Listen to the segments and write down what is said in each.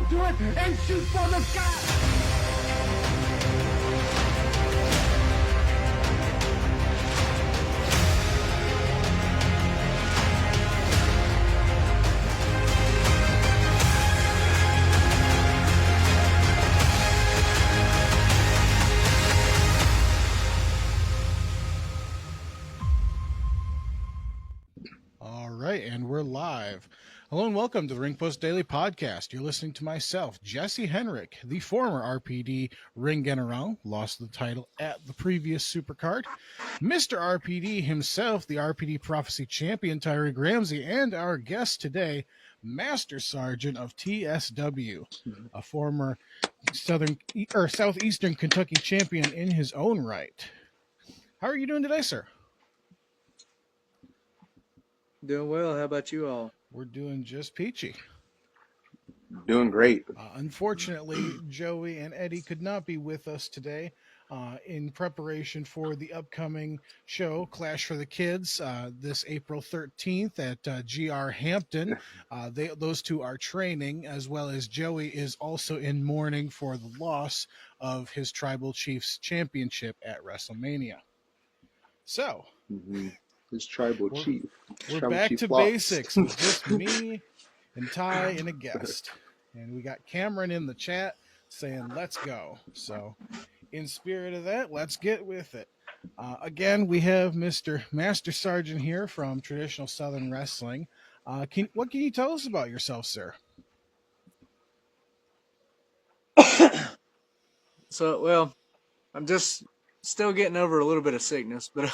down to it and shoot for the sky. All right, and we're live. Hello and welcome to the Ring Post Daily Podcast. You're listening to myself, Jesse Henrik, the former RPD ring general, lost the title at the previous Supercard, Mr. RPD himself, the RPD Prophecy Champion, Tyreek Ramsey, and our guest today, Master Sergeant of TSW, a former Southeastern Kentucky champion in his own right. How are you doing today, sir? Doing well. How about you all? We're doing just peachy. Doing great. Unfortunately, Joey and Eddie could not be with us today in preparation for the upcoming show, Clash for the Kids, this April 13th at GR Hampton. Those two are training, as well as Joey is also in mourning for the loss of his Tribal Chiefs Championship at WrestleMania. So, His tribal chief. We're Tribal back chief to lost. basics with just me and Ty and a guest. And we got Cameron in the chat saying, let's go. So, in spirit of that, let's get with it. Again, we have Mr. Master Sergeant here from Traditional Southern Wrestling. What can you tell us about yourself, sir? I'm just still getting over a little bit of sickness, but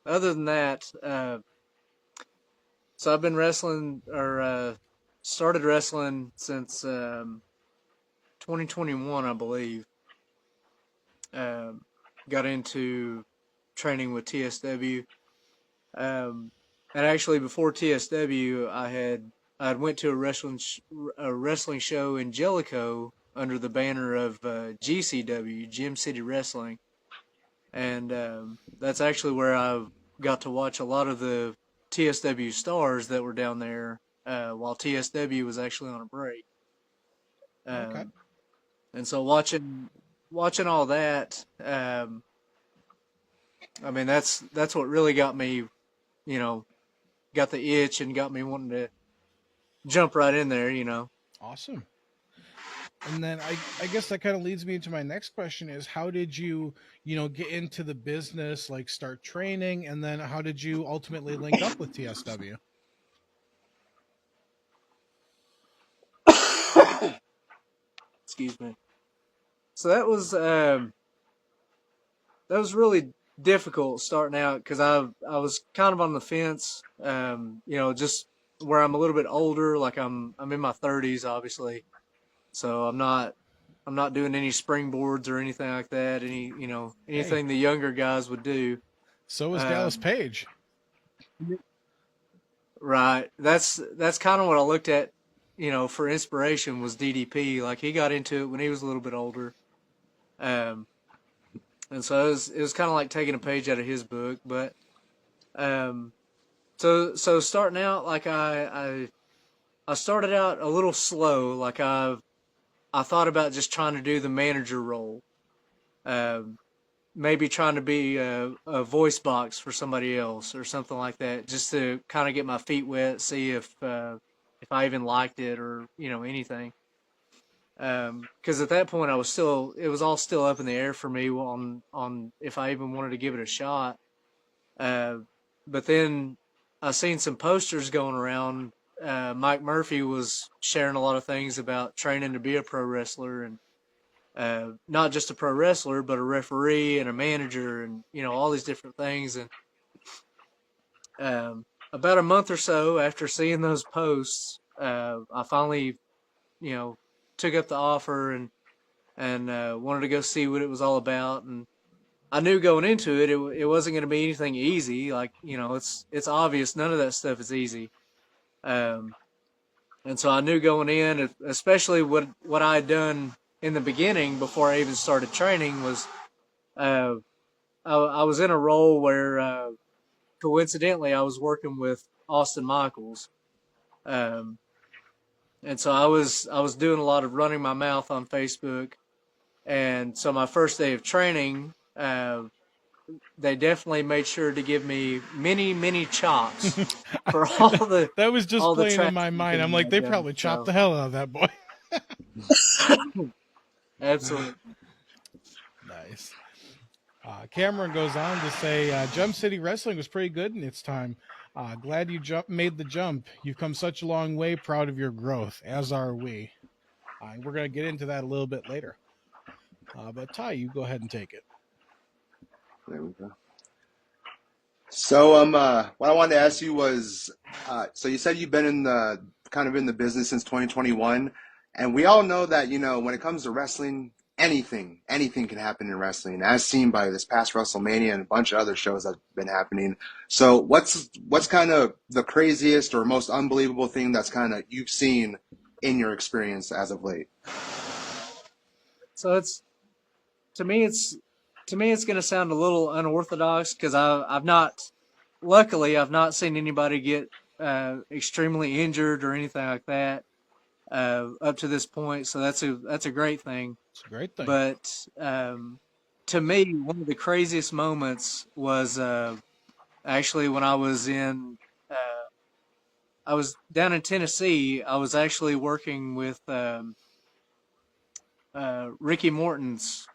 other than that, so I've been wrestling or started wrestling since 2021, I believe. Got into training with TSW, and actually before TSW, I had went to a wrestling show in Jellicoe under the banner of GCW, Gym City Wrestling, and that's actually where I got to watch a lot of the TSW stars that were down there while TSW was actually on a break. Okay. And so watching all that, I mean that's what really got me, got the itch and got me wanting to jump right in there, Awesome. And then I guess that kind of leads me into my next question is how did you, get into the business, like start training, and then how did you ultimately link up with TSW? Excuse me. So that was really difficult starting out because I was kind of on the fence, just where I'm a little bit older, like I'm in my 30s, obviously. So I'm not doing any springboards or anything like that. Anything the younger guys would do. So was Dallas Page. Right. That's kind of what I looked at, for inspiration was DDP. Like he got into it when he was a little bit older. And so it was kind of like taking a page out of his book, but, so starting out, like I started out a little slow. Like I thought about just trying to do the manager role. Maybe trying to be a voice box for somebody else or something like that, just to kind of get my feet wet, see if I even liked it or, anything. Because at that point it was all still up in the air for me on if I even wanted to give it a shot. But then I seen some posters going around. Mike Murphy was sharing a lot of things about training to be a pro wrestler and not just a pro wrestler, but a referee and a manager and, all these different things. And about a month or so after seeing those posts, I finally, took up the offer and wanted to go see what it was all about. And I knew going into it, it wasn't going to be anything easy. Like, it's obvious none of that stuff is easy. And so I knew going in, especially what I had done in the beginning before I even started training was, I was in a role where, coincidentally I was working with Austin Michaels. and so I was doing a lot of running my mouth on Facebook, and so my first day of training, they definitely made sure to give me many chops for That was just all the playing trash in my mind. I'm talking like, I've they done. probably chopped So the hell out of that boy. absolutely. Nice. Cameron goes on to say, Jump City Wrestling was pretty good in its time. Glad you made the jump. You've come such a long way. Proud of your growth, as are we. We're going to get into that a little bit later. But Ty, you go ahead and take it. There we go. So, what I wanted to ask you was, so you said you've been in the kind of in the business since 2021, and we all know that, you know, when it comes to wrestling, anything can happen in wrestling, as seen by this past WrestleMania and a bunch of other shows that have been happening. So, what's kind of the craziest or most unbelievable thing that's kind of you've seen in your experience as of late? So it's to me it's to me it's going to sound a little unorthodox because I've not luckily I've not seen anybody get extremely injured or anything like that up to this point. So that's a great thing. It's a great thing. But to me, one of the craziest moments was actually when I was down in Tennessee. I was actually working with Ricky Morton's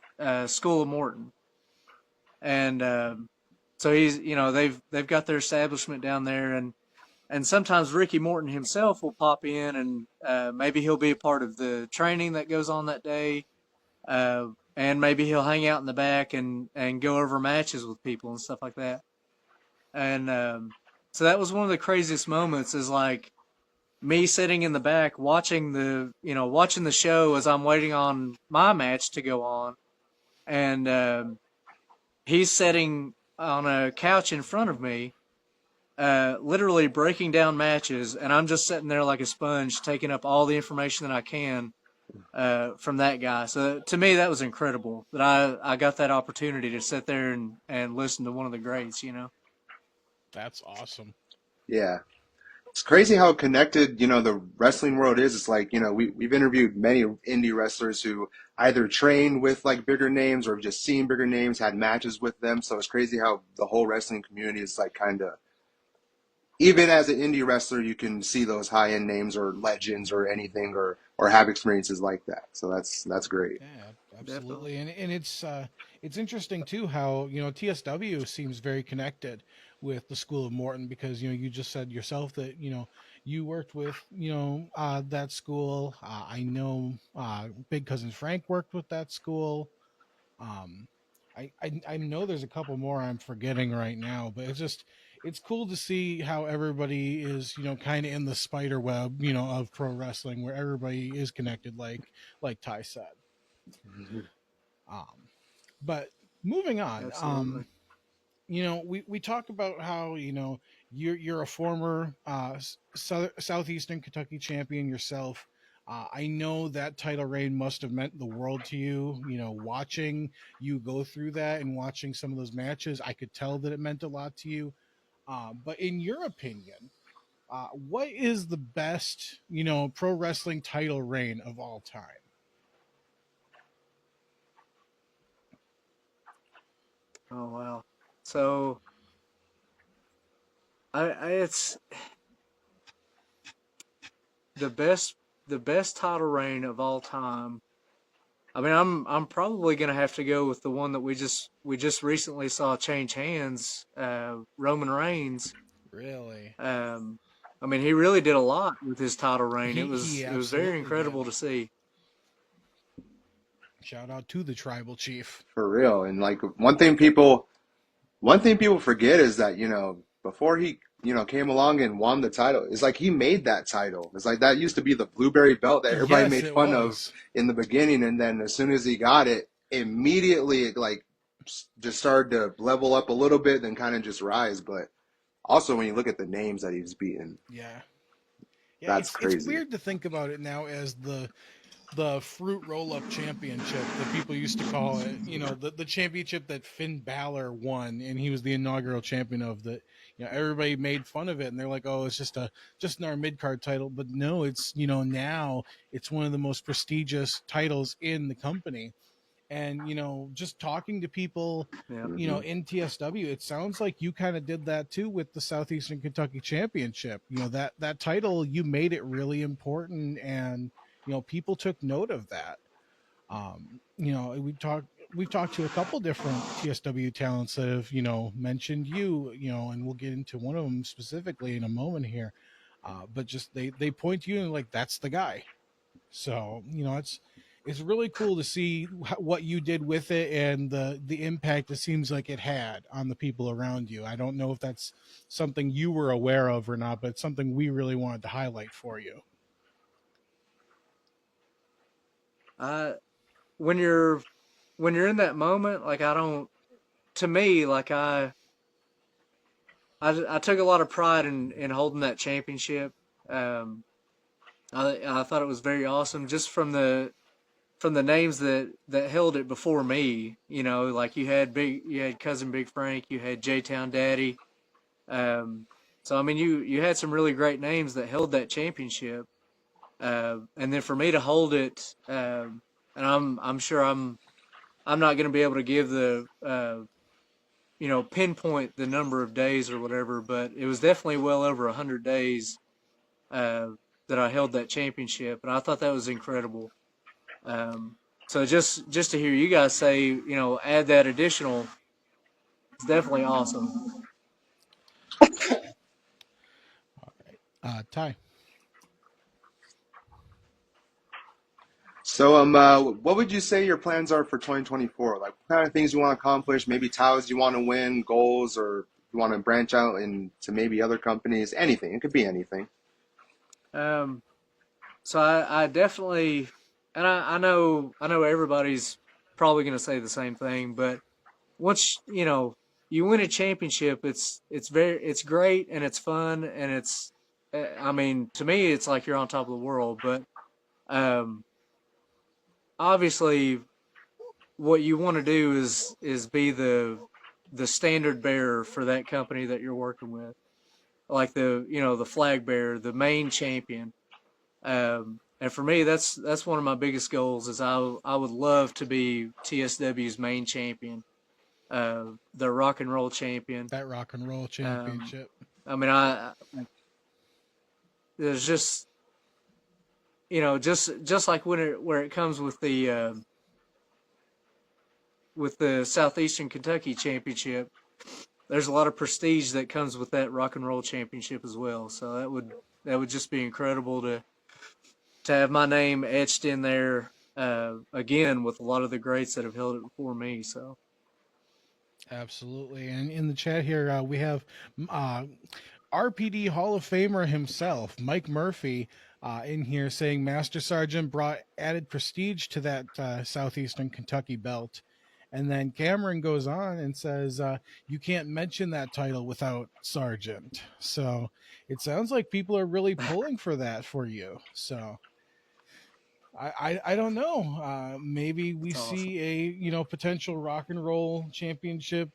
School of Morton, and so he's they've got their establishment down there, and sometimes Ricky Morton himself will pop in, and maybe he'll be a part of the training that goes on that day. And maybe he'll hang out in the back and go over matches with people and stuff like that. And so that was one of the craziest moments is like me sitting in the back watching watching the show as I'm waiting on my match to go on. And he's sitting on a couch in front of me, literally breaking down matches. And I'm just sitting there like a sponge, taking up all the information that I can from that guy. So to me, that was incredible that I got that opportunity to sit there and listen to one of the greats, you know? That's awesome. Yeah. It's crazy how connected, you know, the wrestling world is. It's like, you know, we've interviewed many indie wrestlers who either trained with like bigger names or just seen bigger names, had matches with them. So it's crazy how the whole wrestling community is like kind of, even as an indie wrestler, you can see those high end names or legends or anything or have experiences like that. So that's great. Yeah, absolutely. And it's interesting too how, you know, TSW seems very connected with the School of Morton because, you know, you just said yourself that, you know, you worked with, you know, that school. I know Big Cousin Frank worked with that school. Um, I know there's a couple more I'm forgetting right now, but it's cool to see how everybody is, you know, kind of in the spider web, you know, of pro wrestling where everybody is connected, like Ty said. Um, but moving on, Absolutely. you know, we talk about how, you know, you're a former Southeastern Kentucky champion yourself. I know that title reign must have meant the world to you. You know, watching you go through that and watching some of those matches, I could tell that it meant a lot to you. But in your opinion, what is the best, you know, pro wrestling title reign of all time? Oh, wow. So it's the best title reign of all time. I mean, I'm probably gonna have to go with the one that we just recently saw change hands, Roman Reigns. Really? I mean, he really did a lot with his title reign. He It was very absolutely did. incredible to see. Shout out to the tribal chief. For real. And like one thing people forget is that, you know, before he, you know, came along and won the title, it's like he made that title. It's like that used to be the blueberry belt that everybody Yes, made it fun of was. in the beginning, and then as soon as he got it, immediately it like just started to level up a little bit, then kind of just rise. But also when you look at the names that he's beaten, Yeah. Yeah, that's it's crazy. weird to think about it now as the the fruit roll up championship that people used to call it. You know, the championship that Finn Balor won, and he was the inaugural champion of that. You know, everybody made fun of it, and they're like, "Oh, it's just our mid card title." But no, it's now it's one of the most prestigious titles in the company. And just talking to people Yeah. Hmm. in TSW, it sounds like you kind of did that too with the Southeastern Kentucky Championship. That title, you made it really important, and people took note of that. You know, we've talked to a couple different TSW talents that have mentioned and we'll get into one of them specifically in a moment here. But just they point to you and like, that's the guy. So it's really cool to see what you did with it and the impact it seems like it had on the people around you. I don't know if that's something you were aware of or not, but it's something we really wanted to highlight for you. I when you're in that moment, like I don't. To me, like I took a lot of pride in holding that championship. Um, I thought it was very awesome, just from the names that held it before me. You know, like you had cousin Big Frank, you had J Town Daddy. So I mean, you had some really great names that held that championship. And then for me to hold it, and I'm sure I'm not going to be able to give the pinpoint the number of days or whatever, but it was definitely well over 100 days uh, that I held that championship, and I thought that was incredible. Um, so just to hear you guys say, add that additional, it's definitely awesome. All right, Ty. So, what would you say your plans are for 2024? Like, what kind of things you want to accomplish? Maybe titles you want to win, goals, or you want to branch out into maybe other companies? Anything. It could be anything. Um, so I definitely, and I know everybody's probably going to say the same thing, but once you win a championship, it's great and it's fun and I mean, to me it's like you're on top of the world. But um, obviously, what you want to do is be the standard bearer for that company that you're working with, like the flag bearer, the main champion. And for me, that's one of my biggest goals. Is I would love to be TSW's main champion, the rock and roll champion. That rock and roll Um, championship. I mean, there's just just like where it comes with the Southeastern Kentucky championship. There's a lot of prestige that comes with that rock and roll championship as well. So that would just be incredible to have my name etched in there again with a lot of the greats that have held it before me. So Absolutely. And in the chat here, we have uh, RPD Hall of Famer himself, Mike Murphy, in here saying Master Sergeant brought added prestige to that Southeastern Kentucky belt. And then Cameron goes on and says, you can't mention that title without Sergeant. So it sounds like people are really pulling for that for you. So I don't know. Maybe we it's awesome. see a potential rock and roll championship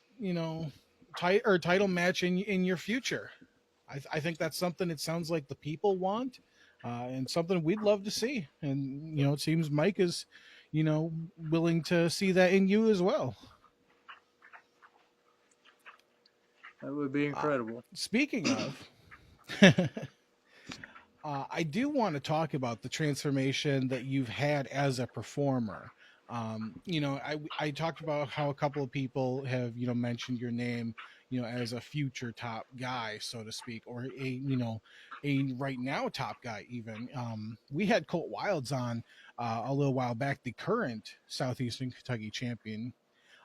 title match in your future. I think that's something it sounds like the people want, and something we'd love to see. And it seems Mike is willing to see that in you as well. That would be incredible. Speaking of. I do want to talk about the transformation that you've had as a performer. I talked about how a couple of people have mentioned your name, as a future top guy, so to speak, or a right now top guy. Even we had Colt Wilds on a little while back, the current Southeastern Kentucky champion,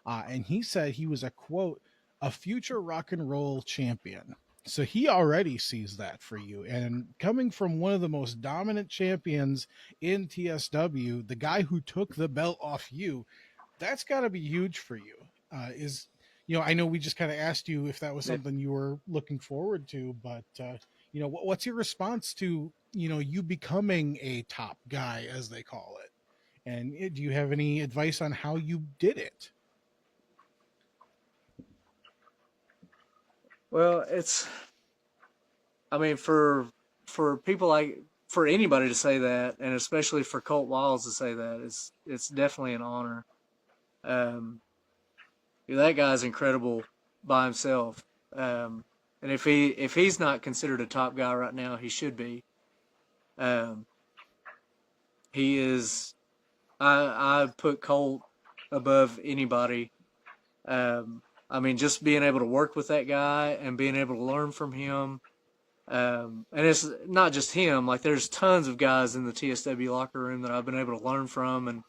and he said he was a quote a future rock and roll champion. So he already sees that for you. And coming from one of the most dominant champions in TSW, the guy who took the belt off you, that's got to be huge for you. I know we just kind of asked you if that was something you were looking forward to, but, what's your response to, you becoming a top guy, as they call it? And do you have any advice on how you did it? Well, I mean, for people for anybody to say that, and especially for Colt Wiles to say that, it's definitely an honor. Um, that guy's incredible by himself. And if he's not considered a top guy right now, he should be. Um, he is. I put Colt above anybody. I mean, just being able to work with that guy and being able to learn from him. And it's not just him. Like, there's tons of guys in the TSW locker room that I've been able to learn from, and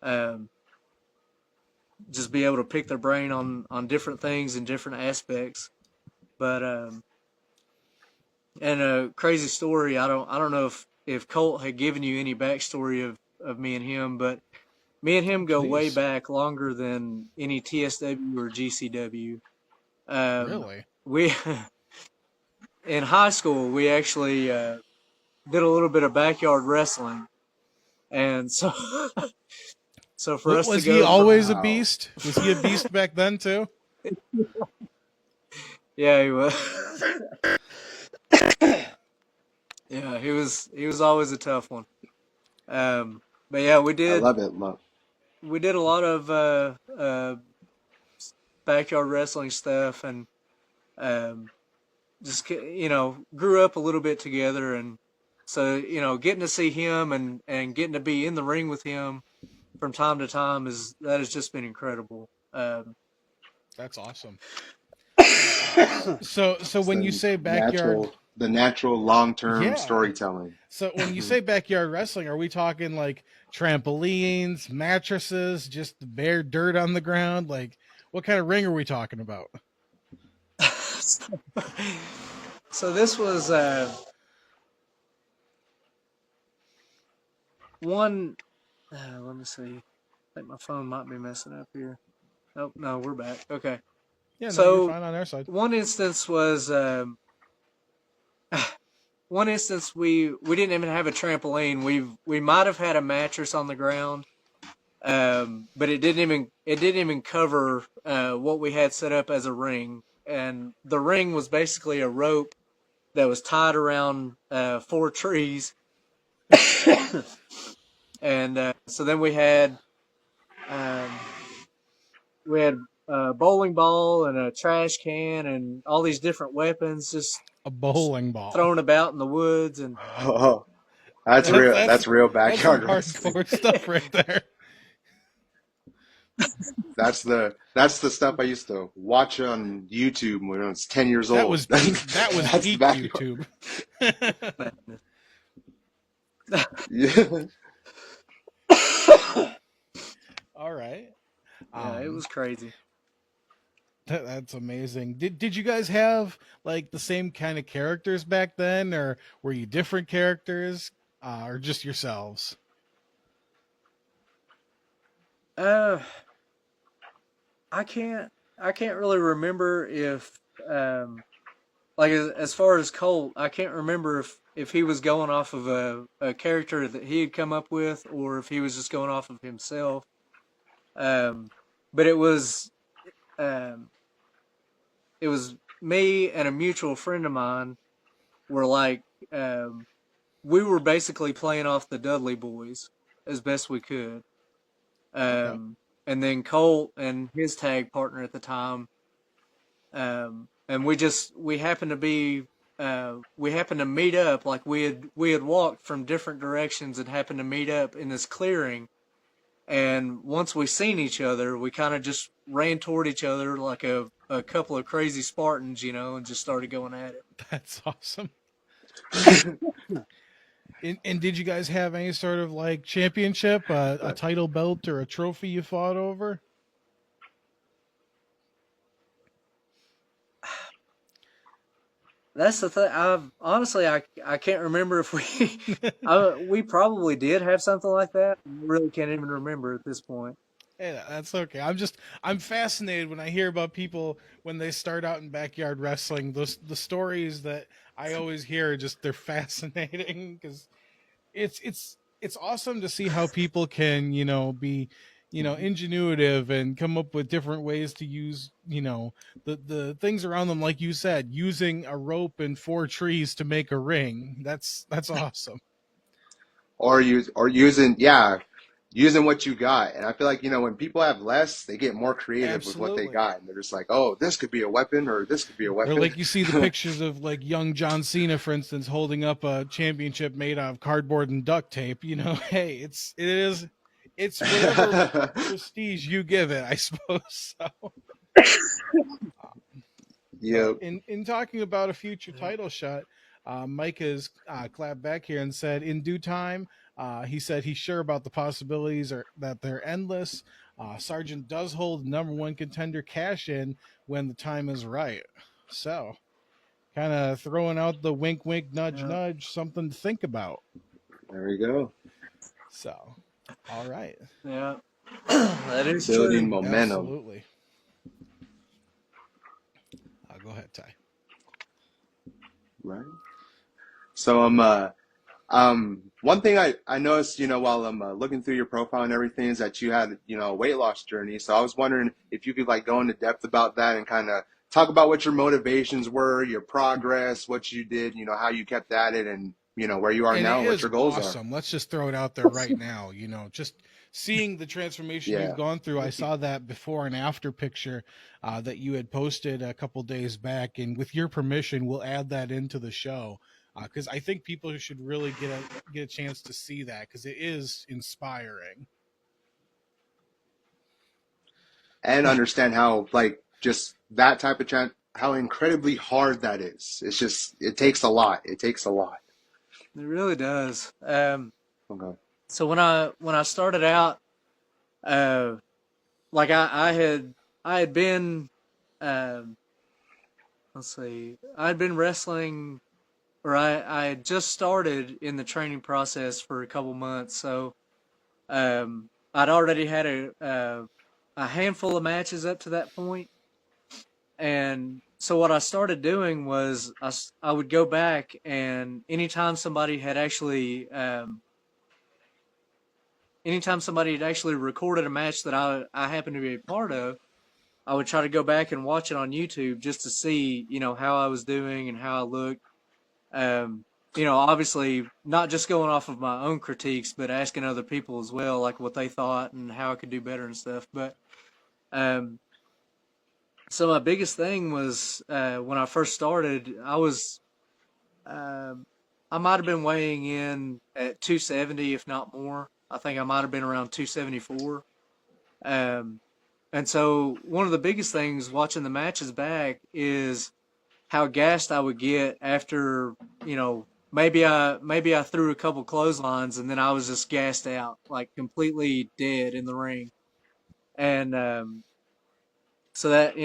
um, just be able to pick their brain on different things and different aspects. But and a crazy story. I don't know if Colt had given you any backstory of me and him, but me and him go way Please. back, longer than any TSW or GCW. Really? We in high school we actually did a little bit of backyard wrestling, and so so for us to Was he go from, always a Wow. beast? Was he a beast back then too? yeah, he was. Yeah, he was always a tough one. But yeah, I love it. we did a lot of backyard wrestling stuff, and just grew up a little bit together, and so getting to see him and getting to be in the ring with him from time to time that has just been incredible. That's awesome. So It's when you say backyard, the natural long-term yeah. storytelling. So when you say backyard wrestling, are we talking like trampolines, mattresses, just bare dirt on the ground? Like, what kind of ring are we talking about? So this was one. Let me see. I think my phone might be messing up here. Oh no, we're back. Okay. Yeah, no, So you're fine on our side. one instance was we didn't even have a trampoline. We might have had a mattress on the ground, but it didn't even cover what we had set up as a ring. And the ring was basically a rope that was tied around 4 trees. And so then we had a bowling ball and a trash can and all these different weapons just A bowling ball. thrown about in the woods. And Oh, that's real. That's real That's some backyard wrestling. hardcore stuff right there. That's the stuff I used to watch on YouTube when I was 10 years old. That was peak That's peak backyard. YouTube. Yeah. All right. yeah, it was crazy. That's amazing. Did you guys have like the same kind of characters back then, or were you different characters, or just yourselves? I can't really remember if like as far as Colt, I can't remember if he was going off of a character that he had come up with, or if he was just going off of himself. But it was me and a mutual friend of mine were like, we were basically playing off the Dudley Boys as best we could. Okay. And then Colt and his tag partner at the time, and we happened to meet up. Like we had walked from different directions and happened to meet up in this clearing. And once we seen each other, we kind of just ran toward each other like a couple of crazy Spartans, and just started going at it. That's awesome. And did you guys have any sort of like championship, a title belt or a trophy you fought over? That's the thing. I can't remember if we probably did have something like that. I really can't even remember at this point. Yeah, that's okay. I'm fascinated when I hear about people when they start out in backyard wrestling. The stories that I always hear are just they're fascinating because it's it's awesome to see how people can, be, ingenuitive and come up with different ways to use, the things around them, like you said, using a rope and 4 trees to make a ring. That's awesome. or using what you got. And I feel like, when people have less, they get more creative with what they Absolutely. got. And they're just like, oh, this could be a weapon, or this could be a Or weapon. like you see the pictures of like young John Cena, for instance, holding up a championship made out of cardboard and duct tape. Hey, it's whatever prestige you give it, I suppose. So, but Yep. in talking about a future title shot, Mike has clapped back here and said, in due time, he said he's sure about the possibilities or that they're endless. Sargent does hold #1 contender cash in when the time is right. So, kind of throwing out the wink, wink, nudge, Yeah. nudge, something to think about. There we go. So, all right. Yeah, that is Building true. momentum. Absolutely. Go ahead, Ty. Right. So one thing I noticed, while I'm looking through your profile and everything, is that you had, a weight loss journey. So I was wondering if you could like go into depth about that and kind of talk about what your motivations were, your progress, what you did, how you kept at it, and where you are And it now and what is your goals are. awesome. Let's just throw it out there right now. Just seeing the transformation Yeah. you've gone through. I saw that before and after picture that you had posted a couple days back, and with your permission, we'll add that into the show because I think people should really get a chance to see that because it is inspiring. And understand how like just that type of how incredibly hard that is. It's just it takes a lot. It takes a lot. It really does. Okay. So when I started out, uh, like I had been, um, let's see, I had been wrestling, or I had just started in the training process for a couple months. So I'd already had a handful of matches up to that point, and so what I started doing was I would go back, and anytime somebody had actually recorded a match that I happened to be a part of, I would try to go back and watch it on YouTube just to see, how I was doing and how I looked. Obviously not just going off of my own critiques, but asking other people as well, like what they thought and how I could do better and stuff. But um, so my biggest thing was when I first started, um I might have been weighing in at 270, if not more. I think I might have been around 274. Um, and so one of the biggest things watching the matches back is how gassed I would get after, maybe I threw a couple clotheslines and then I was just gassed out, like completely dead in the ring. And so that,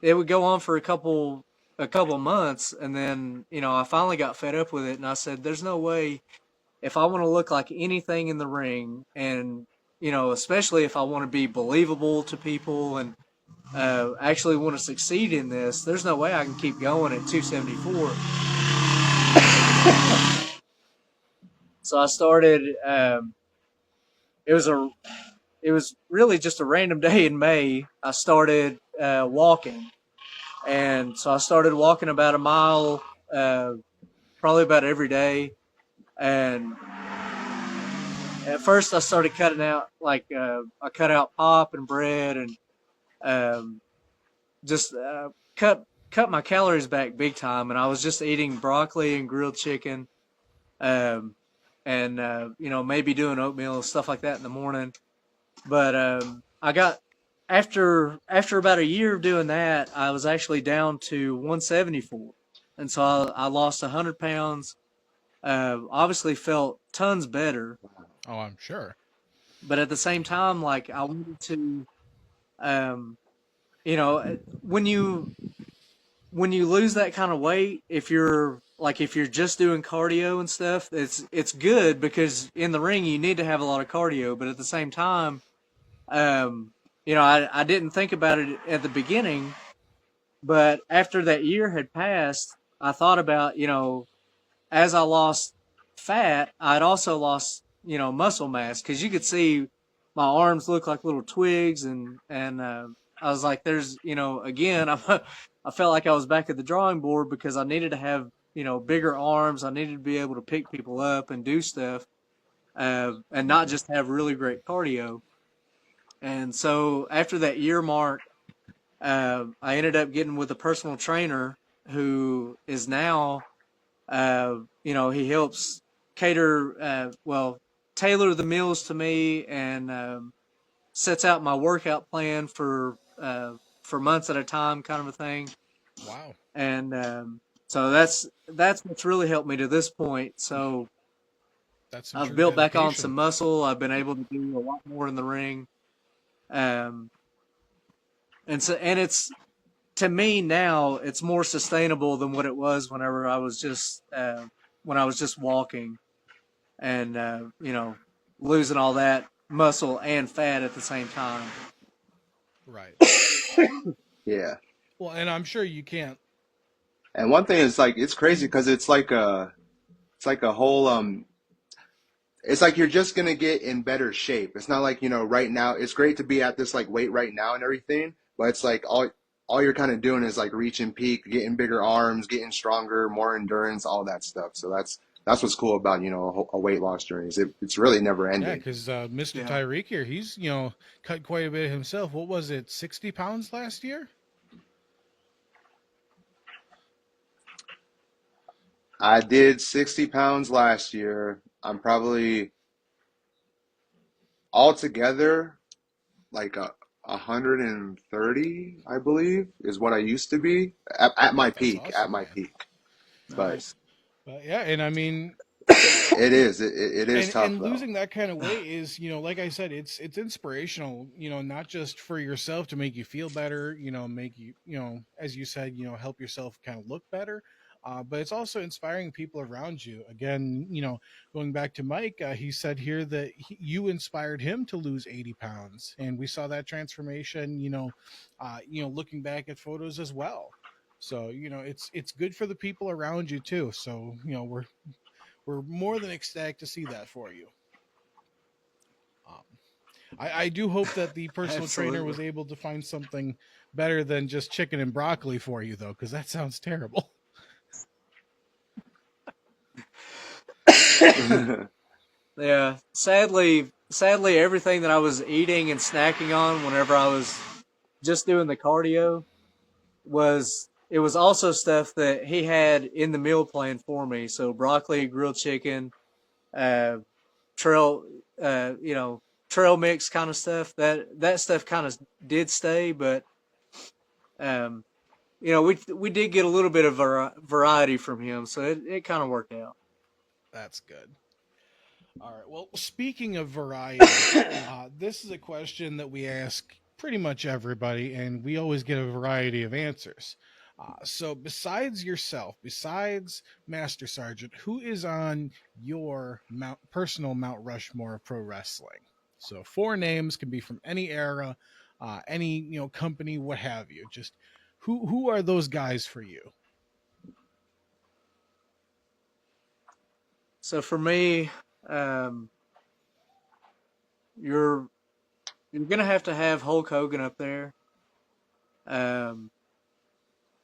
it would go on for a couple months, and then, I finally got fed up with it, and I said, there's no way, if I want to look like anything in the ring, and especially if I want to be believable to people and actually want to succeed in this, there's no way I can keep going at 274. So I started. It was a. It was really just a random day in May. I started walking, and so I started walking about a mile, probably about every day. And at first, I started cutting out I cut out pop and bread, and just cut my calories back big time. And I was just eating broccoli and grilled chicken, um, and maybe doing oatmeal and stuff like that in the morning. But I got after about a year of doing that, I was actually down to 174, and so I lost 100 pounds. Obviously, felt tons better, Oh, I'm sure. but at the same time, like I wanted to, um, you know, when you lose that kind of weight, if you're just doing cardio and stuff, it's good because in the ring you need to have a lot of cardio, but at the same time, I didn't think about it at the beginning, but after that year had passed, I thought about, as I lost fat, I'd also lost muscle mass, because you could see my arms look like little twigs, and I was like, there's, again, I felt like I was back at the drawing board because I needed to have, bigger arms. I needed to be able to pick people up and do stuff, and not just have really great cardio. And so after that year mark, I ended up getting with a personal trainer who is now, he helps cater, tailor the meals to me, and sets out my workout plan for months at a time, kind of a thing. Wow. And so that's what's really helped me to this point. So That's some I've true built back on dedication. some muscle. I've been able to do a lot more in the ring. And it's, to me now, it's more sustainable than what it was whenever I was just walking and losing all that muscle and fat at the same time. Right. Yeah. Well, and I'm sure you can't. And one thing is like it's crazy because it's like a whole it's like you're just gonna get in better shape. It's not like, right now it's great to be at this like weight right now and everything, but it's like all you're kind of doing is like reaching peak, getting bigger arms, getting stronger, more endurance, all that stuff. So that's what's cool about, a weight loss journey. It's really never Yeah, ending. because Mr. Yeah. Tyreek here, he's cut quite a bit himself. What was it, 60 pounds last year? I did 60 pounds last year. I'm probably altogether like 130, I believe, is what I used to be at my That's peak. At awesome, my man. peak. But Nice. But yeah, and I mean, it is. It is tough and though. losing that kind of weight is, like I said, it's inspirational, not just for yourself to make you feel better, make you, as you said, help yourself kind of look better. But it's also inspiring people around you. Again, going back to Mike, he said here that you inspired him to lose 80 pounds, and we saw that transformation. Looking back at photos as well. So it's good for the people around you too. So we're more than ecstatic to see that for you. I do hope that the personal trainer was Absolutely. able to find something better than just chicken and broccoli for you, though, because that sounds terrible. Yeah. Sadly, everything that I was eating and snacking on whenever I was just doing the cardio was also stuff that he had in the meal plan for me. So broccoli, grilled chicken, uh, trail, trail mix kind of stuff. That stuff kind of did stay, but um, we did get a little bit of variety from him, so it kind of worked out. That's good. All right. Well, speaking of variety, this is a question that we ask pretty much everybody, and we always get a variety of answers. So, besides yourself, besides Master Sergeant, who is on your personal Mount Rushmore of pro wrestling? So, 4 names can be from any era, any company, what have you. Just who are those guys for you? So for me, um, you're gonna have to have Hulk Hogan up there. Um,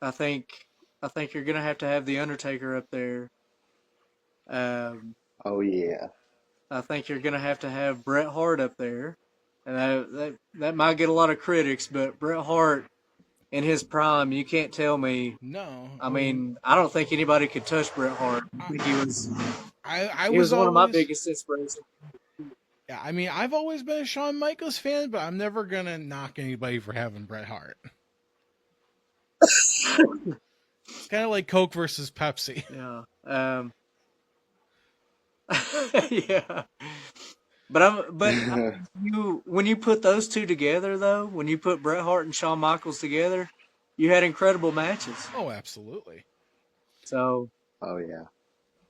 I think you're gonna have to have the Undertaker up there. Um, Oh yeah. I think you're gonna have to have Bret Hart up there, and that might get a lot of critics, but Bret Hart in his prime, you can't tell me. No, I mean, I don't think anybody could touch Bret Hart. I think I he was was one of my always biggest inspirations. yeah. I mean, I've always been a Shawn Michaels fan, but I'm never gonna knock anybody for having Bret Hart. It's kind of like Coke versus Pepsi. Yeah. Yeah. But when you put those two together, though, when you put Bret Hart and Shawn Michaels together, you had incredible matches. Oh, absolutely. So, Oh yeah.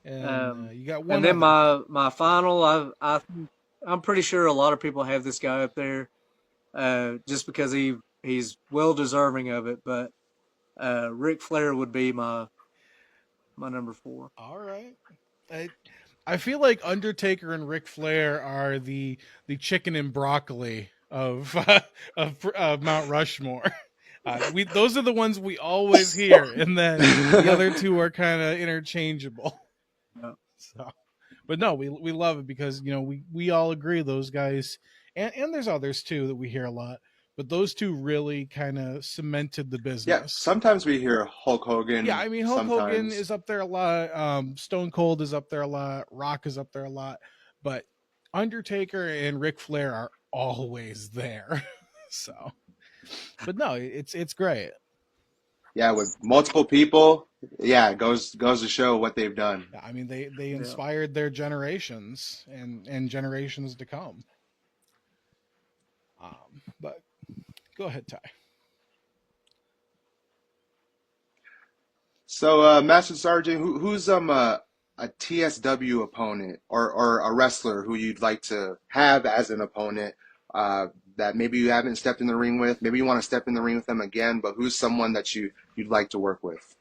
And you got one and then other. my final, I'm pretty sure a lot of people have this guy up there, just because he's well deserving of it. But Ric Flair would be my number 4. All right. I feel like Undertaker and Ric Flair are the chicken and broccoli of Mount Rushmore. We those are the ones we always hear, and then the other two are kind of interchangeable. Yeah. So, but no, we love it because we all agree those guys, and there's others too that we hear a lot, but those two really kind of cemented the Yeah, business. sometimes we hear Hulk Yeah, Hogan. I mean Hulk Hogan Sometimes, is up there a lot. Stone Cold is up there a lot. Rock is up there a lot, but Undertaker and Ric Flair are always there. So, but no, it's great. yeah, with multiple people, yeah, it goes to show what they've done. Yeah, I mean they Yeah. inspired their generations and generations to come. But go ahead, Ty. So, Master Sergeant, who's a TSW opponent or a wrestler who you'd like to have as an opponent that maybe you haven't stepped in the ring with? Maybe you want to step in the ring with them again, but who's someone that you'd like to work with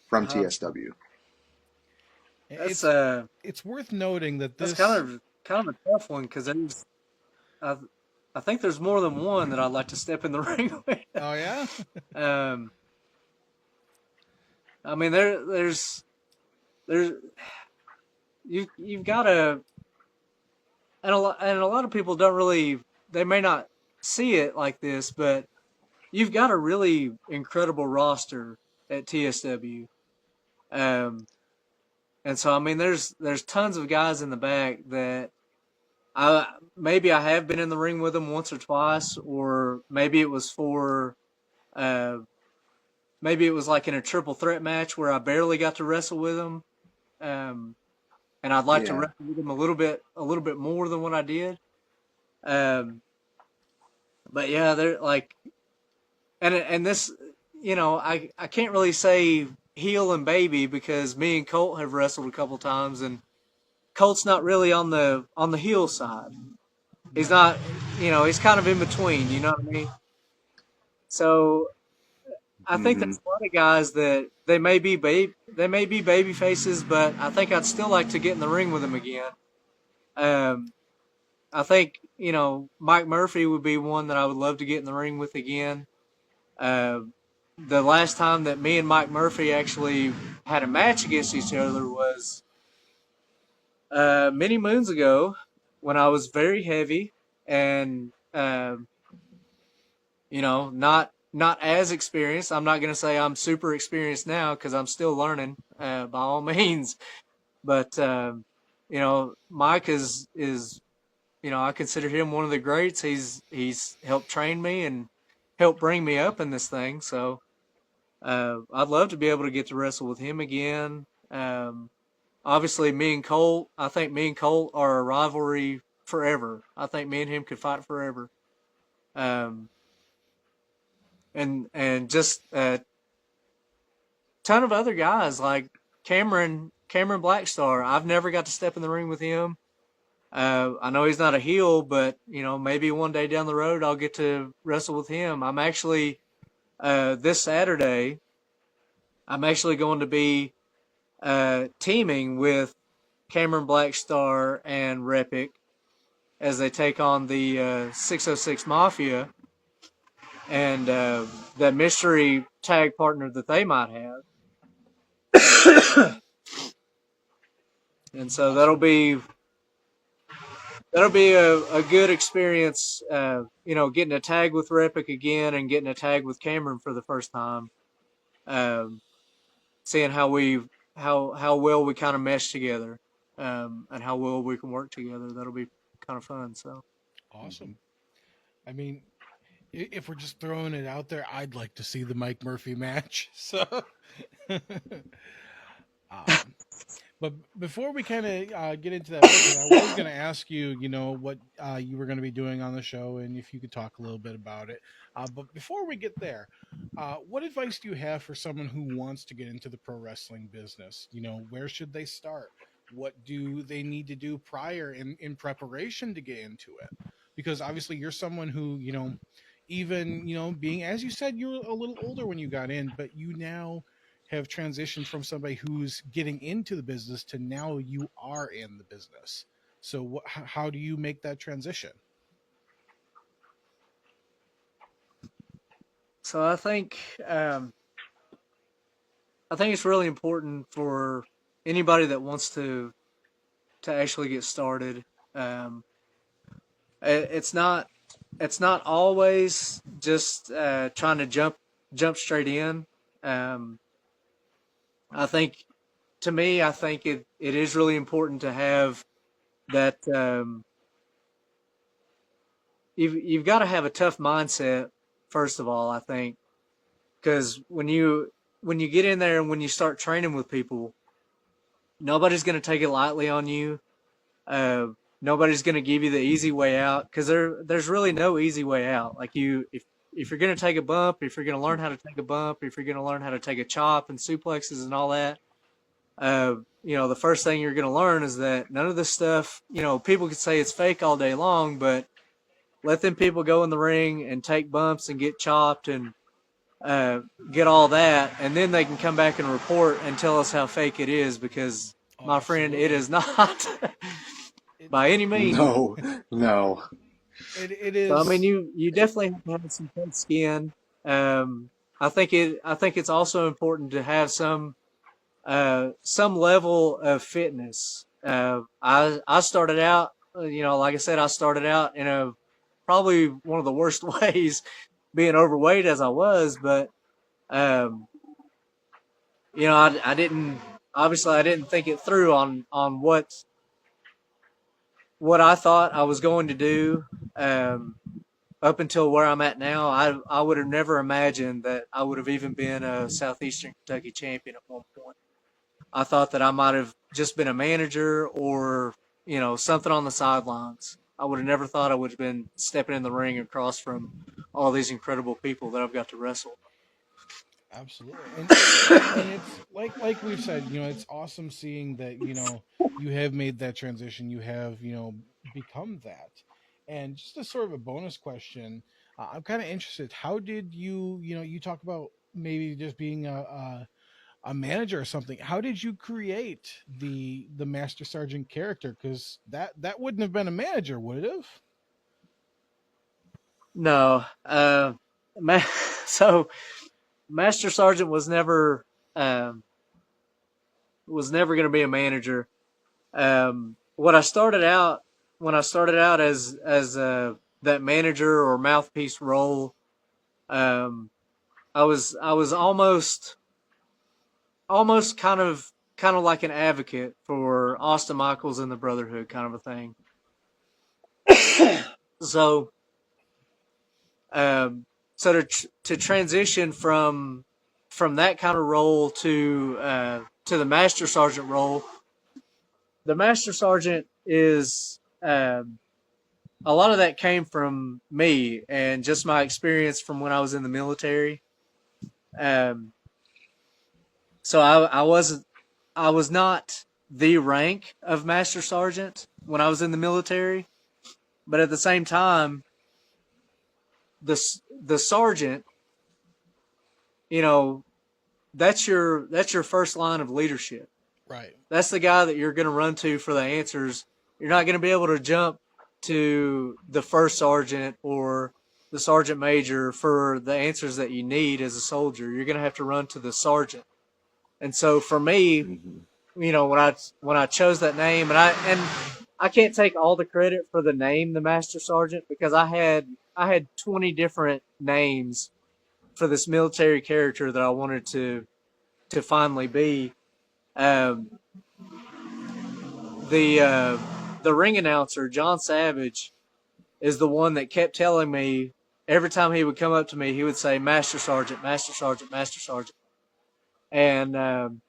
from Uh, TSW? that's It's worth noting that that's this. kind of a tough one because I I think there's more than one that I'd like to step in the ring with. Oh yeah. Um, I mean there's you've got to and a lot of people don't really they may not see it like this, but you've got a really incredible roster at TSW. Um, and so I mean there's tons of guys in the back that maybe I have been in the ring with them once or twice, or maybe it was for uh, maybe it was like in a triple threat match where I barely got to wrestle with them, um, and I'd like to Yeah. wrestle with them a little bit more than what I did. Um, but yeah, they're like, and this, I can't really say heel and baby because me and Colt have wrestled a couple times, and Colt's not really on the heel side. He's not, he's kind of in between. You know what I mean? So I think Hmm. there's a lot of guys that they may be baby faces, but I think I'd still like to get in the ring with them again. Um, I think Mike Murphy would be one that I would love to get in the ring with again. Uh, the last time that me and Mike Murphy actually had a match against each other was many moons ago when I was very heavy and not as experienced. I'm not going to say I'm super experienced now because I'm still learning by all means. But Mike is I consider him one of the greats. He's helped train me and helped bring me up in this thing. So I'd love to be able to get to wrestle with him again. Obviously, I think me and Colt are a rivalry forever. I think me and him could fight forever. Um, and just a ton of other guys like Cameron Blackstar. I've never got to step in the ring with him. I know he's not a heel, but maybe one day down the road I'll get to wrestle with him. I'm actually this Saturday. I'm actually going to be teaming with Cameron Blackstar and Repic as they take on the 606 Mafia and that mystery tag partner that they might have. And so that'll be a good experience. Getting a tag with Repic again and getting a tag with Cameron for the first time. Seeing how well we kind of mesh together, and how well we can work together. That'll be kind of fun. So Awesome. I mean, if we're just throwing it out there, I'd like to see the Mike Murphy match. So, um, but before we kind of get into that, I was going to ask you, what you were going to be doing on the show, and if you could talk a little bit about it. But before we get there, what advice do you have for someone who wants to get into the pro wrestling business? Where should they start? What do they need to do prior in preparation to get into it? Because obviously you're someone who, even, being, as you said, you were a little older when you got in, but you now have transitioned from somebody who's getting into the business to now you are in the business. So how do you make that transition? So I think it's really important for anybody that wants to actually get started. Um, it's not always just trying to jump straight in. Um, I think to me, I think it is really important to have that. You've got to have a tough mindset first of all. I think because when you get in there and when you start training with people, nobody's going to take it lightly on you. Uh, Nobody's going to give you the easy way out because there's really no easy way out. Like if you're going to take a bump, if you're going to learn how to take a bump, if you're going to learn how to take a chop and suplexes and all that, the first thing you're going to learn is that none of this stuff, people could say it's fake all day long, but let them people go in the ring and take bumps and get chopped and get all that, and then they can come back and report and tell us how fake it is because, my friend, it is not by any means. No, no. It is. So I mean, you definitely have to have some thick skin. I think it's also important to have some level of fitness. I started out, like I said, I started out in a probably one of the worst ways, being overweight as I was, but I didn't think it through on what I thought I was going to do. Up until where I'm at now, I would have never imagined that I would have even been a Southeastern Kentucky champion at one point. I thought that I might have just been a manager or, something on the sidelines. I would have never thought I would have been stepping in the ring across from all these incredible people that I've got to wrestle. Absolutely. And it's like we've said, it's awesome seeing that, you have made that transition, you have, become that. And just a sort of a bonus question, I'm kind of interested. How did you talk about maybe just being a manager or something. How did you create the Master Sergeant character? Because that wouldn't have been a manager, would it have? No. So Master Sergeant was never going to be a manager. What I started out when I started out as that manager or mouthpiece role, I was almost kind of like an advocate for Austin Michaels and the Brotherhood, kind of a thing. So, to transition from that kind of role to the Master Sergeant role, the Master Sergeant is a lot of that came from me and just my experience from when I was in the military. So I was not the rank of Master Sergeant when I was in the military, but at the same time, the sergeant, that's your first line of leadership. Right. That's the guy that you're going to run to for the answers. You're not going to be able to jump to the first sergeant or the sergeant major for the answers that you need as a soldier. You're going to have to run to the sergeant. And so for me, when I chose that name, and I can't take all the credit for the name, the Master Sergeant, because I had 20 different names for this military character that I wanted to finally be. The ring announcer, John Savage, is the one that kept telling me every time he would come up to me, he would say, "Master Sergeant, Master Sergeant, Master Sergeant." And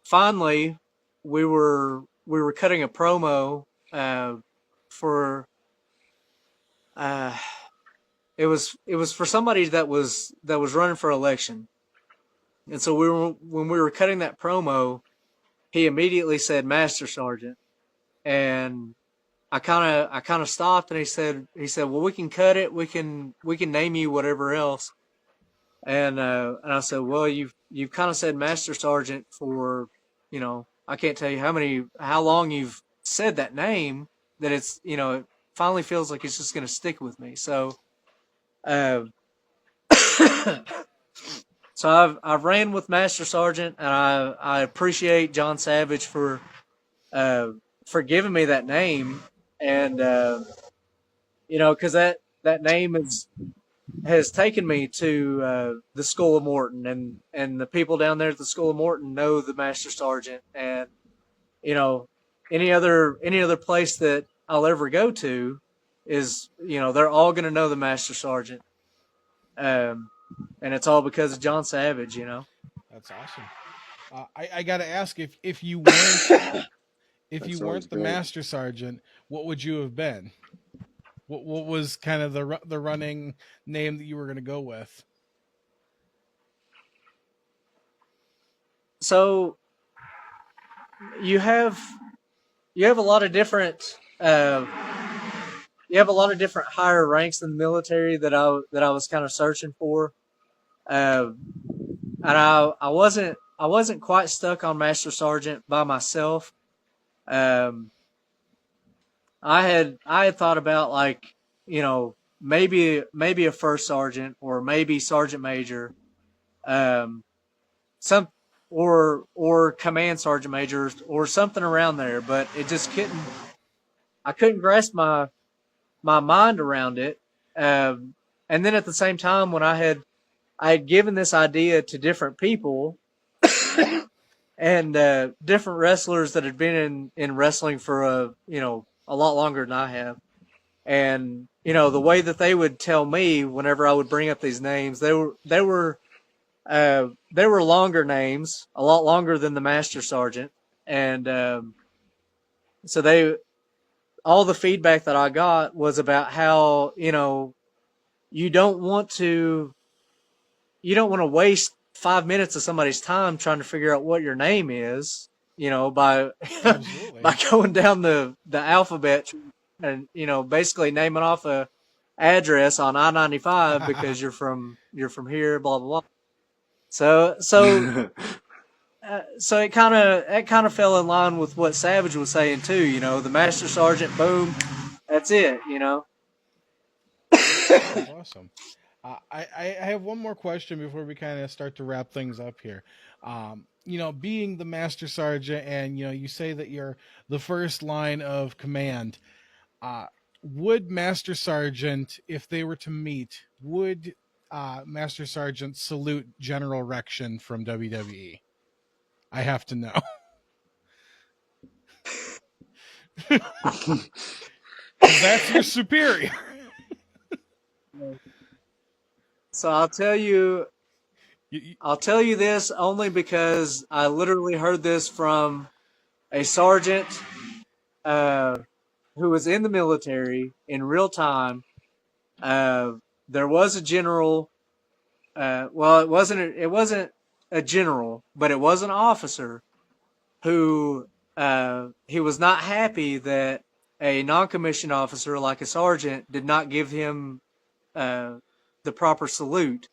finally, we were cutting a promo for it was for somebody that was running for election. And so when we were cutting that promo, he immediately said Master Sergeant, and I kind of stopped, and he said, well, we can cut it, we can name you whatever else. And I said, well, you've kind of said Master Sergeant for, I can't tell you how long you've said that name, that it's, it finally feels like it's just going to stick with me. So, uh, so I've ran with Master Sergeant, and I appreciate John Savage for giving me that name, and because that name has taken me to the School of Morton, and the people down there at the School of Morton know the Master Sergeant, and you know any other place that I'll ever go to is, they're all going to know the Master Sergeant, and it's all because of John Savage. That's awesome. I got to ask, if you weren't if That's you always weren't the great. Master Sergeant, what would you have been? What was kind of the running name that you were going to go with? So you have a lot of different higher ranks in the military that I was kind of searching for, and I wasn't quite stuck on Master Sergeant by myself. Um, I had thought about, like, maybe a first sergeant, or maybe sergeant major, um, some or command sergeant major, or something around there, but it just I couldn't grasp my mind around it. And then at the same time, when I had given this idea to different people, and different wrestlers that had been in wrestling for a lot longer than I have, and the way that they would tell me whenever I would bring up these names, they were longer names, a lot longer than the Master Sergeant, and so all the feedback that I got was about how, you don't want to waste 5 minutes of somebody's time trying to figure out what your name is, by Absolutely. by going down the alphabet, and basically naming off a address on I-95 because you're from here, blah blah blah. So it kind of fell in line with what Savage was saying too. The Master Sergeant, boom, that's it. That's awesome. I have one more question before we kind of start to wrap things up here. Being the Master Sergeant, and you say that you're the first line of command. Would Master Sergeant, if they were to meet, would Master Sergeant salute General Rection from WWE? I have to know. That's your superior. So I'll tell you this only because I literally heard this from a sergeant who was in the military in real time. There was a general. Well, it wasn't a general, but it was an officer who he was not happy that a non-commissioned officer like a sergeant did not give him the proper salute.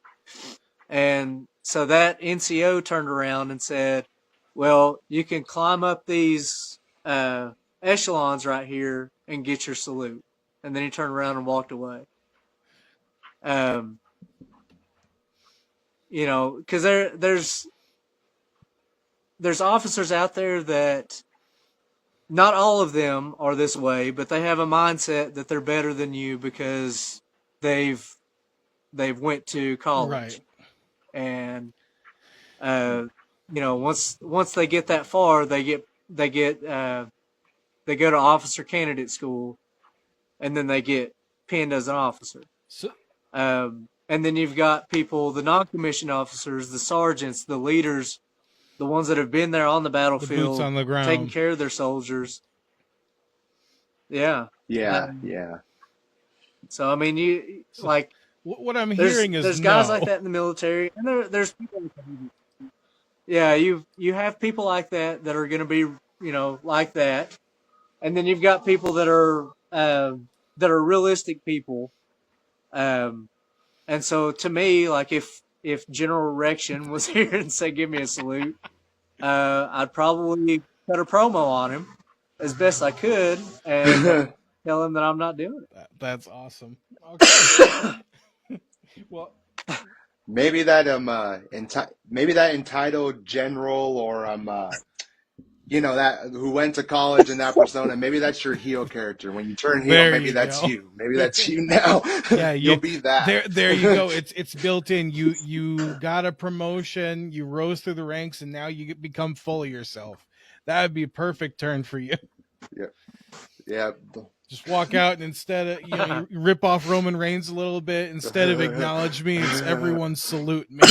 And so that NCO turned around and said, well, you can climb up these echelons right here and get your salute. And then he turned around and walked away. Because there's officers out there that, not all of them are this way, but they have a mindset that they're better than you because they've went to college. Right. And once they get that far, they go to officer candidate school, and then they get pinned as an officer. So, and then you've got people, the non-commissioned officers, the sergeants, the leaders, the ones that have been there on the battlefield, boots on the ground, taking care of their soldiers. Yeah. Yeah. So I mean, what I'm hearing is there's guys like that in the military, and there's people. Yeah, you have people like that are going to be like that, and then you've got people that are realistic people. And so to me, like, if if General Rection was here and said, "Give me a salute," I'd probably cut a promo on him as best I could and tell him that I'm not doing it. That's awesome. Okay. Well, Maybe that maybe that entitled general or that who went to college in that persona. Maybe that's your heel character. When you turn heel, there maybe you that's go. you. Maybe that's you now. Yeah, You'll be that. there you go. It's built in. You got a promotion, you rose through the ranks, and now you become full of yourself. That would be a perfect turn for you. Yeah. Just walk out and instead of you rip off Roman Reigns a little bit, instead of acknowledge me, it's everyone salute me.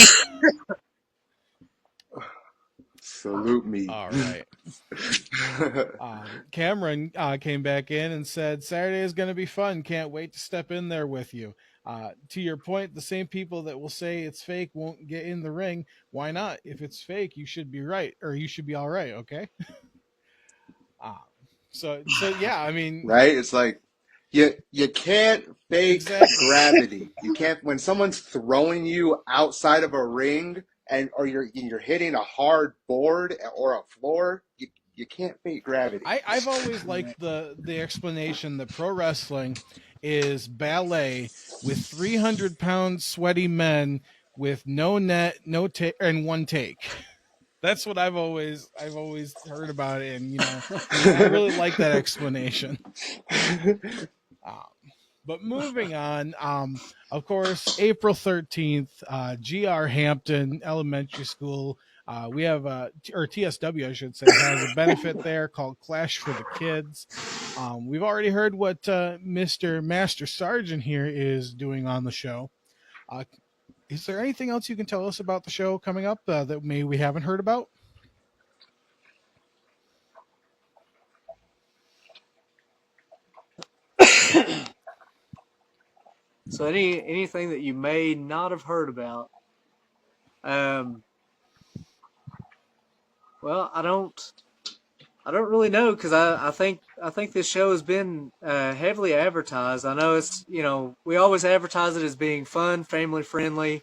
Salute me. All right. Cameron came back in and said, Saturday is going to be fun. Can't wait to step in there with you. To your point, the same people that will say it's fake won't get in the ring. Why not? If it's fake, you should be right, or you should be all right. Okay. So yeah, I mean, right? It's like you can't fake Exactly. gravity. You can't when someone's throwing you outside of a ring or you're hitting a hard board or a floor. You can't fake gravity. I've always liked the explanation that pro wrestling is ballet with 300-pound sweaty men with no net, no take, and one take. That's what I've always heard about it, and I really like that explanation. But moving on, of course, April 13th, GR Hampton Elementary School. We have, or TSW, I should say, has a benefit there called Clash for the Kids. We've already heard what Mr. Master Sergeant here is doing on the show. Is there anything else you can tell us about the show coming up that maybe we haven't heard about? So anything that you may not have heard about, well, I don't really know because I think this show has been heavily advertised. I know it's we always advertise it as being fun, family friendly.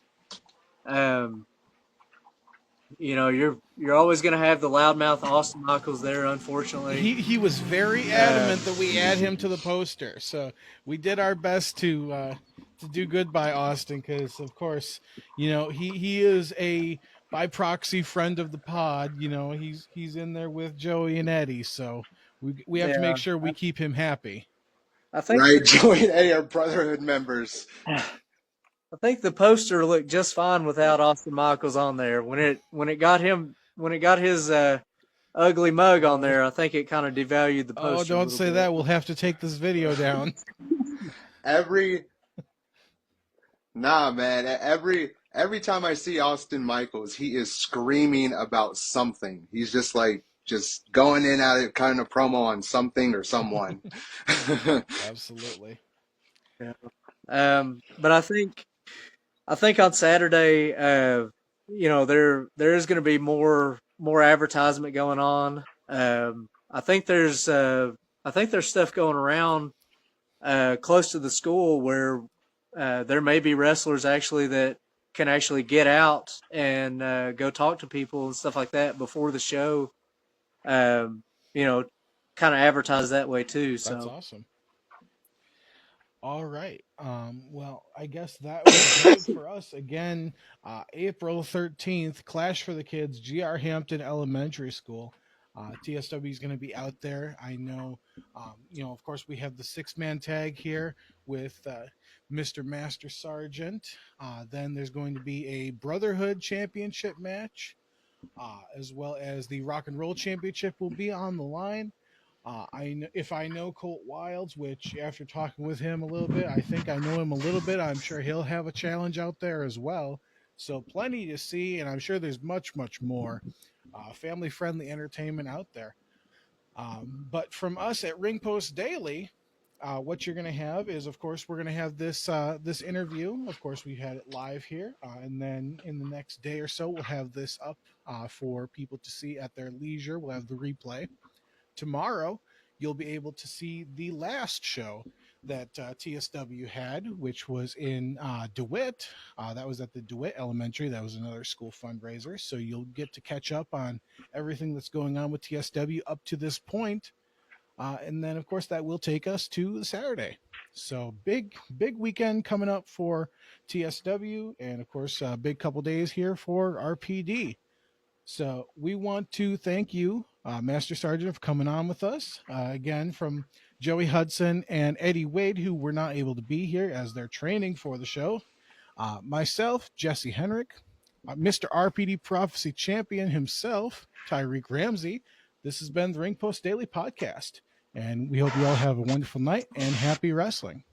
You're always going to have the loudmouth Austin Michaels there, unfortunately. He was very adamant that we add him to the poster, so we did our best to do good by Austin because, of course, he is a by proxy friend of the pod. He's in there with Joey and Eddie, so we have to make sure we keep him happy. I think right, Joey and Eddie are Brotherhood members. I think the poster looked just fine without Austin Michaels on there. When it got his ugly mug on there, I think it kind of devalued the poster. Oh, don't say that. We'll have to take this video down. Nah, man. Every time I see Austin Michaels, he is screaming about something. He's just going in at it, kind of promo on something or someone. Absolutely. Yeah. But I think on Saturday, there is going to be more advertisement going on. I think there's stuff going around close to the school where there may be wrestlers actually that can actually get out and go talk to people and stuff like that before the show. Kind of advertise that way too. So that's awesome. All right. Well, I guess that was it for us. Again, April 13th, Clash for the Kids, GR Hampton Elementary School. TSW is going to be out there. I know, of course, we have the 6-man tag here with Mr. Master Sergeant. Then there's going to be a Brotherhood Championship match, as well as the Rock and Roll Championship will be on the line. If I know Colt Wilds, which after talking with him a little bit, I think I know him a little bit. I'm sure he'll have a challenge out there as well. So plenty to see, and I'm sure there's much, much more family-friendly entertainment out there. But from us at Ring Post Daily, what you're going to have is, of course, we're going to have this interview. Of course, we had it live here, and then in the next day or so, we'll have this up for people to see at their leisure. We'll have the replay. Tomorrow, you'll be able to see the last show that TSW had, which was in DeWitt. That was at the DeWitt Elementary. That was another school fundraiser. So you'll get to catch up on everything that's going on with TSW up to this point. And then, of course, that will take us to Saturday. So big weekend coming up for TSW, and of course, a big couple days here for RPD. So we want to thank you, Master Sergeant, for coming on with us again, from Joey Hudson and Eddie Wade, who were not able to be here as they're training for the show. Myself, Jesse Henrik, Mr. RPD Prophecy Champion himself, Tyreek Ramsey. This has been the Ring Post Daily Podcast, and we hope you all have a wonderful night and happy wrestling.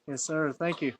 Yes, sir. Thank you.